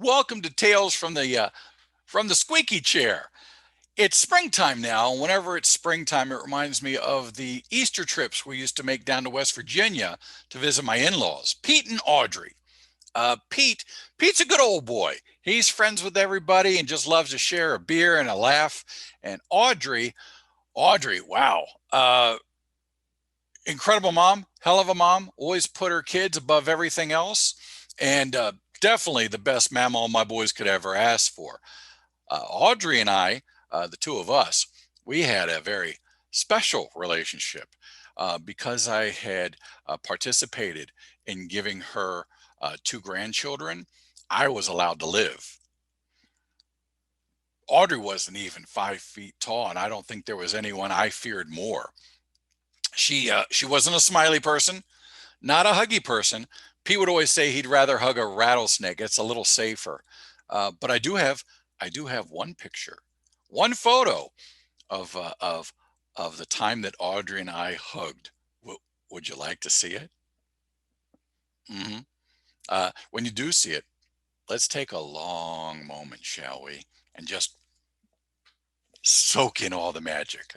Welcome to Tales from the Squeaky Chair. It's springtime now, and whenever it's springtime, it reminds me of the Easter trips we used to make down to West Virginia to visit my in-laws, Pete and Audrey. Pete's a good old boy. He's friends with everybody and just loves to share a beer and a laugh. And Audrey, wow, incredible mom, hell of a mom. Always put her kids above everything else, and definitely the best mama my boys could ever ask for. Audrey and I, the two of us, we had a very special relationship because I had participated in giving her two grandchildren. I was allowed to live. Audrey wasn't even 5 feet tall, and I don't think there was anyone I feared more. She wasn't a smiley person, not a huggy person. Pete would always say he'd rather hug a rattlesnake. It's a little safer. But I do have one picture, one photo of the time that Audrey and I hugged. Would you like to see it? hmm when you do see it, let's take a long moment, shall we? And just soak in all the magic.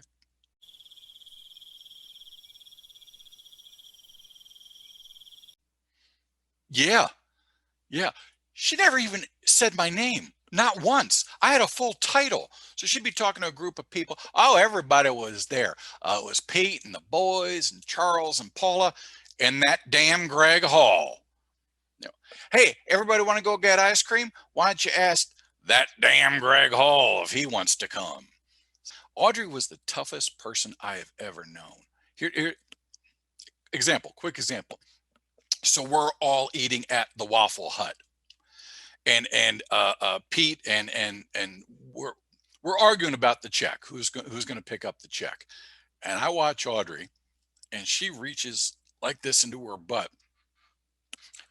Yeah, yeah. She never even said my name, not once. I had a full title. So she'd be talking to a group of people. Oh, everybody was there. It was Pete and the boys and Charles and Paula and that damn Greg Hall. You know, hey, everybody want to go get ice cream? Why don't you ask that damn Greg Hall if he wants to come? Audrey was the toughest person I have ever known. Here quick example. So we're all eating at the Waffle Hut, and Pete and we're arguing about the check. Who's going to pick up the check? And I watch Audrey, and she reaches like this into her butt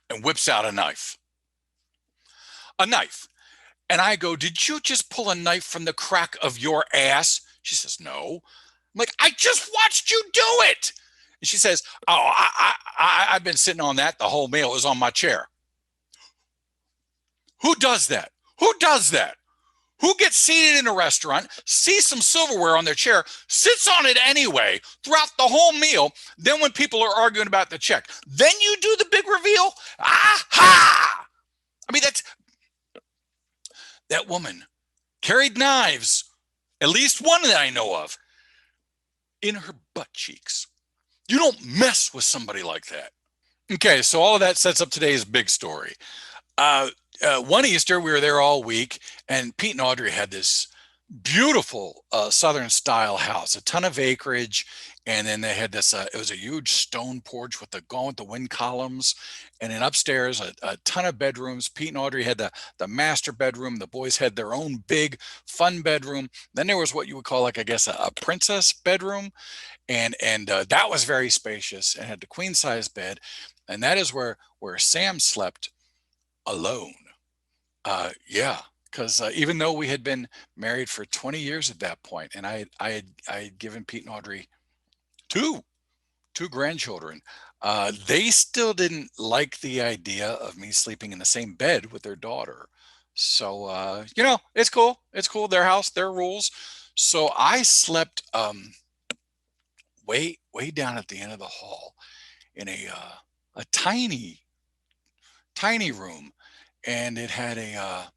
and whips out a knife. A knife. And I go, "Did you just pull a knife from the crack of your ass?" She says, "No." I'm like, "I just watched you do it." And she says, "Oh, I've been sitting on that the whole meal. It was on my chair." Who does that? Who does that? Who gets seated in a restaurant, sees some silverware on their chair, sits on it anyway throughout the whole meal? Then when people are arguing about the check, then you do the big reveal? Aha! I mean, that woman carried knives, at least one that I know of, in her butt cheeks. You don't mess with somebody like that. Okay, so all of that sets up today's big story. One Easter, we were there all week, and Pete and Audrey had this beautiful Southern style house, a ton of acreage, and then they had this. It was a huge stone porch with the wind columns, and then upstairs a ton of bedrooms. Pete and Audrey had the master bedroom. The boys had their own big fun bedroom. Then there was what you would call, like, I guess, a princess bedroom, and that was very spacious and had the queen size bed, and that is where Sam slept alone. Yeah, because even though we had been married for 20 years at that point, and I had given Pete and Audrey two two grandchildren, they still didn't like the idea of me sleeping in the same bed with their daughter. So it's cool. It's cool. Their house, their rules. So I slept way down at the end of the hall in a tiny room, and it had a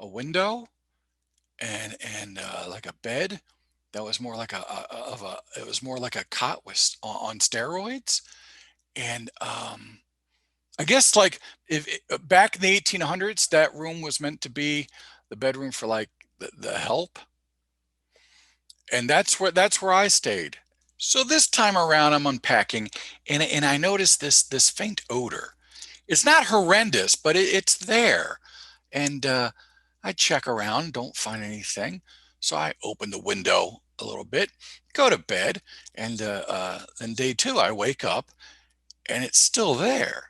window and like a bed that was more like it was more like a cot with on steroids. And I guess, like, if back in the 1800s, that room was meant to be the bedroom for, like, the help, and that's where I stayed. So this time around, I'm unpacking, and I noticed this faint odor. It's not horrendous, but it's there. And I check around, don't find anything. So I open the window a little bit, go to bed, and then day two, I wake up and it's still there.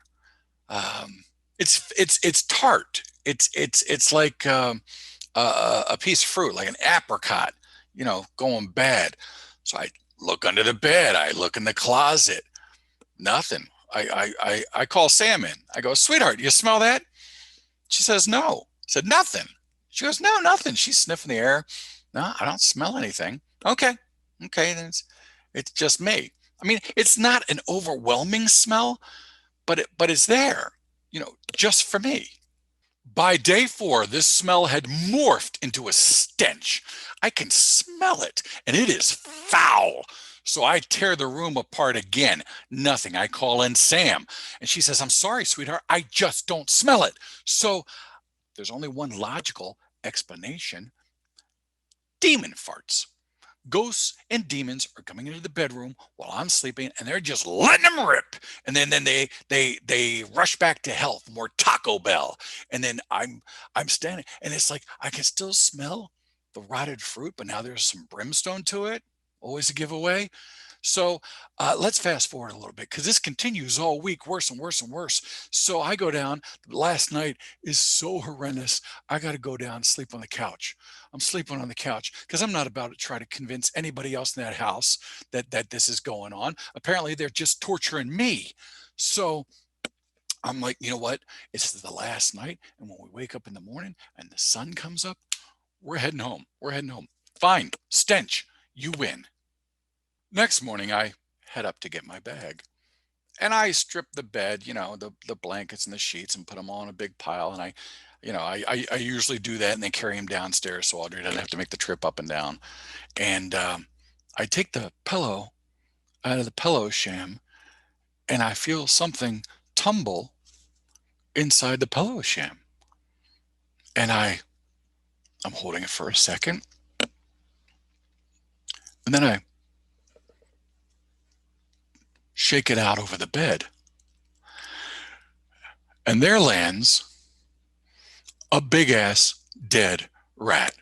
It's tart. It's like a piece of fruit, like an apricot, going bad. So I look under the bed. I look in the closet. Nothing. I call Sam in. I go, "Sweetheart, you smell that?" She says, "No." said, nothing. She goes, no, nothing. She's sniffing the air. No, I don't smell anything. Okay. Okay. Then it's just me. I mean, it's not an overwhelming smell, but it's there, just for me. By day 4, this smell had morphed into a stench. I can smell it, and it is foul. So I tear the room apart again. Nothing. I call in Sam, and she says, I'm sorry, sweetheart. I just don't smell it. So there's only one logical explanation. Demon farts. Ghosts and demons are coming into the bedroom while I'm sleeping, and they're just letting them rip. And then they rush back to health, more Taco Bell. And then I'm standing, and it's like I can still smell the rotted fruit, but now there's some brimstone to it. Always a giveaway. So let's fast forward a little bit, because this continues all week, worse and worse and worse. So I go down. Last night is so horrendous. I got to go down and sleep on the couch. I'm sleeping on the couch because I'm not about to try to convince anybody else in that house that this is going on. Apparently, they're just torturing me. So I'm like, you know what? It's the last night, and when we wake up in the morning and the sun comes up, we're heading home. We're heading home. Fine, stench. You win. Next morning, I head up to get my bag. And I strip the bed, the blankets and the sheets, and put them all in a big pile. And I usually do that and then carry them downstairs so Audrey doesn't have to make the trip up and down. And I take the pillow out of the pillow sham, and I feel something tumble inside the pillow sham. And I'm holding it for a second. And then I shake it out over the bed. And there lands a big ass dead rat.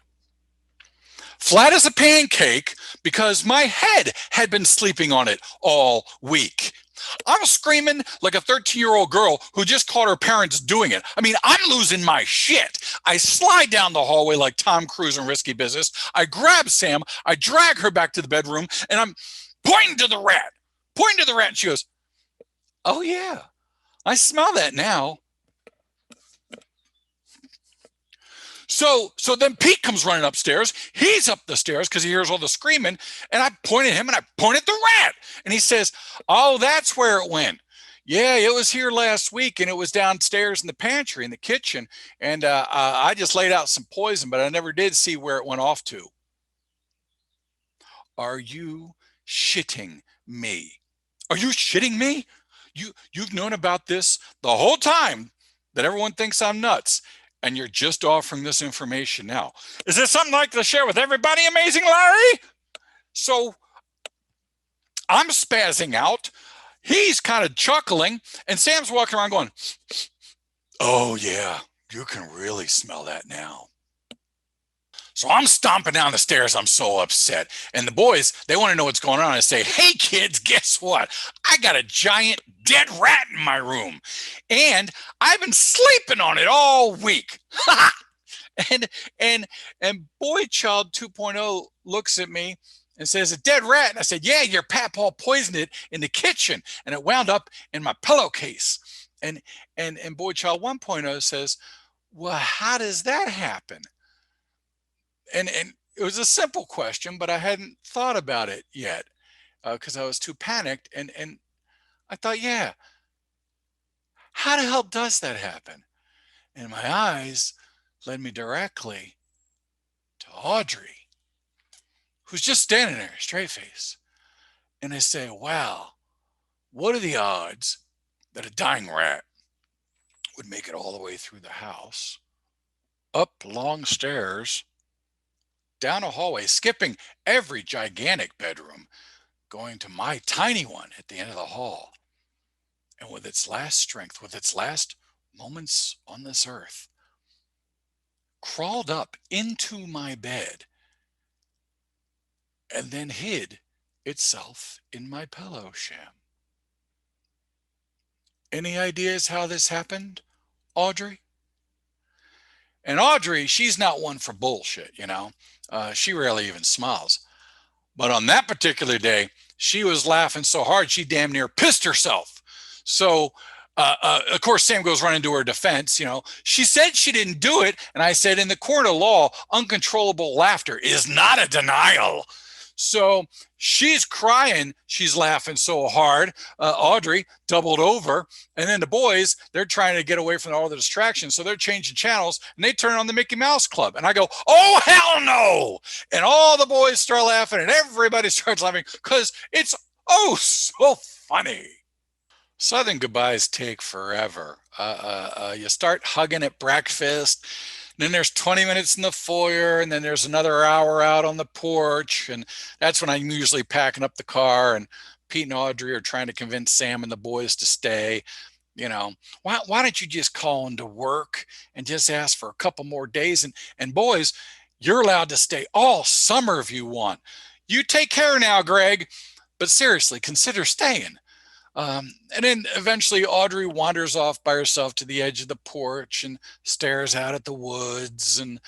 Flat as a pancake, because my head had been sleeping on it all week. I'm screaming like a 13-year-old girl who just caught her parents doing it. I mean, I'm losing my shit. I slide down the hallway like Tom Cruise in Risky Business. I grab Sam, I drag her back to the bedroom, and I'm pointing to the rat. And she goes, oh yeah, I smell that now. So then Pete comes running upstairs. He's up the stairs because he hears all the screaming. And I point at him and I point at the rat. And he says, oh, that's where it went. Yeah, it was here last week, and it was downstairs in the pantry, in the kitchen. And I just laid out some poison, but I never did see where it went off to. Are you shitting me? Are you shitting me? You've known about this the whole time that everyone thinks I'm nuts, and you're just offering this information now. Is this something I'd like to share with everybody, Amazing Larry? So I'm spazzing out. He's kind of chuckling, and Sam's walking around going, oh yeah, you can really smell that now. So I'm stomping down the stairs. I'm so upset. And the boys, they want to know what's going on. I say, hey, kids, guess what? I got a giant dead rat in my room. And I've been sleeping on it all week. and boy child 2.0 looks at me and says, a dead rat. And I said, yeah, your papaw poisoned it in the kitchen, and it wound up in my pillowcase. And boy child 1.0 says, well, how does that happen? And it was a simple question, but I hadn't thought about it yet because I was too panicked. And I thought, yeah, how the hell does that happen? And my eyes led me directly to Audrey, who's just standing there, straight face. And I say, wow, what are the odds that a dying rat would make it all the way through the house, up long stairs, down a hallway, skipping every gigantic bedroom, going to my tiny one at the end of the hall, and with its last strength, with its last moments on this earth, crawled up into my bed and then hid itself in my pillow sham. Any ideas how this happened, Audrey? And Audrey, she's not one for bullshit, she rarely even smiles. But on that particular day, she was laughing so hard she damn near pissed herself. So Of course, Sam goes running to her defense. She said she didn't do it. And I said, in the court of law, uncontrollable laughter is not a denial. So she's crying. She's laughing so hard. Audrey doubled over. And then the boys, they're trying to get away from all the distractions. So they're changing channels and they turn on the Mickey Mouse Club. And I go, oh, hell no. And all the boys start laughing and everybody starts laughing because it's oh so funny. Southern goodbyes take forever. You start hugging at breakfast, then there's 20 minutes in the foyer, and then there's another hour out on the porch. And that's when I'm usually packing up the car, and Pete and Audrey are trying to convince Sam and the boys to stay. Why don't you just call into work and just ask for a couple more days? And boys, you're allowed to stay all summer if you want. You take care now, Greg. But seriously, consider staying. And then eventually Audrey wanders off by herself to the edge of the porch and stares out at the woods. And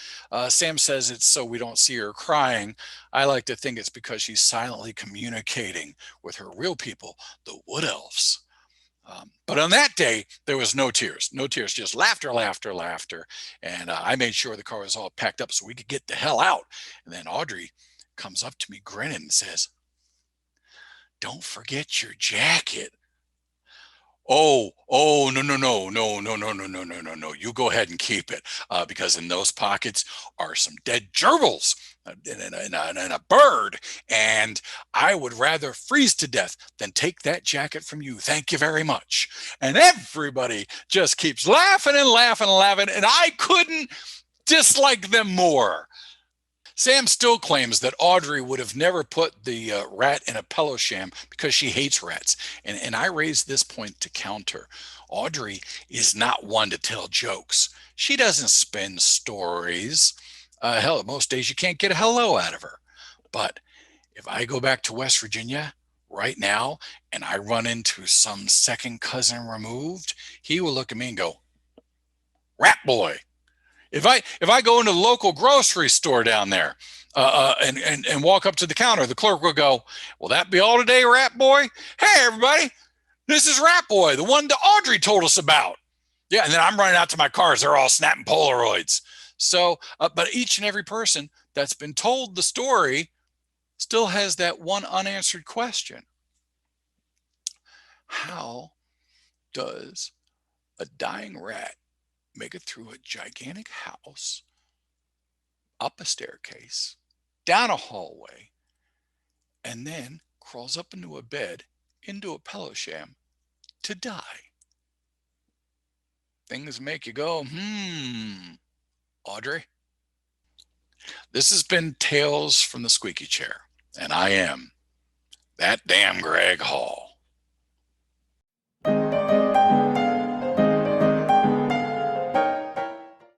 Sam says it's so we don't see her crying. I like to think it's because she's silently communicating with her real people, the wood elves. But on that day, there was no tears, just laughter, laughter, laughter. And I made sure the car was all packed up so we could get the hell out. And then Audrey comes up to me grinning and says, "Don't forget your jacket." Oh, no, no, no, no, no, no, no, no, no, no, no. You go ahead and keep it because in those pockets are some dead gerbils and a bird. And I would rather freeze to death than take that jacket from you. Thank you very much. And everybody just keeps laughing and laughing and laughing. And I couldn't dislike them more. Sam still claims that Audrey would have never put the rat in a pillow sham because she hates rats. And I raise this point to counter. Audrey is not one to tell jokes. She doesn't spin stories. Hell, most days you can't get a hello out of her. But if I go back to West Virginia right now and I run into some second cousin removed, he will look at me and go, "Rat boy." If I go into the local grocery store down there and walk up to the counter, the clerk will go, "Will that be all today, Rat Boy? Hey, everybody, this is Rat Boy, the one that Audrey told us about." Yeah, and then I'm running out to my cars. They're all snapping Polaroids. So, but each and every person that's been told the story still has that one unanswered question. How does a dying rat make it through a gigantic house, up a staircase, down a hallway, and then crawls up into a bed, into a pillow sham to die? Things make you go, Audrey? This has been Tales from the Squeaky Chair, and I am that damn Greg Hall.